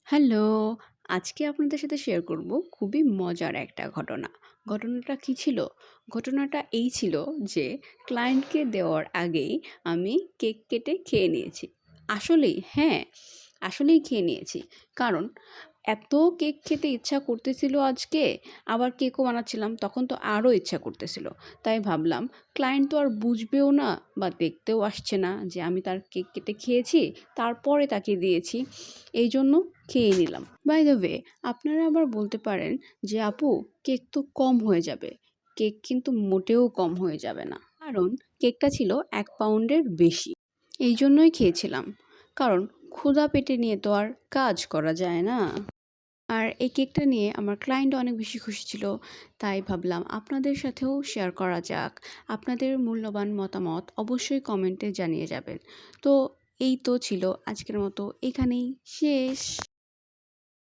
Hello! আজকে আপনাদের সাথে শেয়ার করব খুবই মজার একটা ঘটনা। ঘটনাটা কী ছিল? ঘটনাটা এই ছিল যে ক্লায়েন্টকে দেওয়ার আগেই আমি কেক কেটে খেয়ে নিয়েছি। আসলেই হ্যাঁ, আসলেই খেয়ে নিয়েছি। কারণ এত কেক খেতে ইচ্ছা করতেছিল আজকে, আবার কেকও বানাচ্ছিলাম তখন তো আরও ইচ্ছা করতেছিল। তাই ভাবলাম ক্লায়েন্ট তো আর বুঝবেও না বা দেখতেও আসছে না যে আমি তার কেক কেটে খেয়েছি, তারপরে তাকে দিয়েছি। এইজন্য খেয়ে নিলাম। বাই দ্য ওয়ে, আপনারা আবার বলতে পারেন যে আপু কেক তো কম হয়ে যাবে। কেক কিন্তু মোটেও কম হয়ে যাবে না। কারণ কেকটা ছিল ১ পাউন্ডের বেশি। এইজন্যই খেয়েছিলাম। কারণ ক্ষুধা পেটে নিয়ে তো আর কাজ করা যায় না। আর এই কেকটা নিয়ে আমার ক্লায়েন্ট অনেক বেশি খুশি ছিল। তাই ভাবলাম আপনাদের সাথেও শেয়ার করা যাক। আপনাদের মূল্যবান মতামত অবশ্যই কমেন্টে জানিয়ে যাবেন। তো এই তো ছিল আজকের মতো, এখানেই শেষ।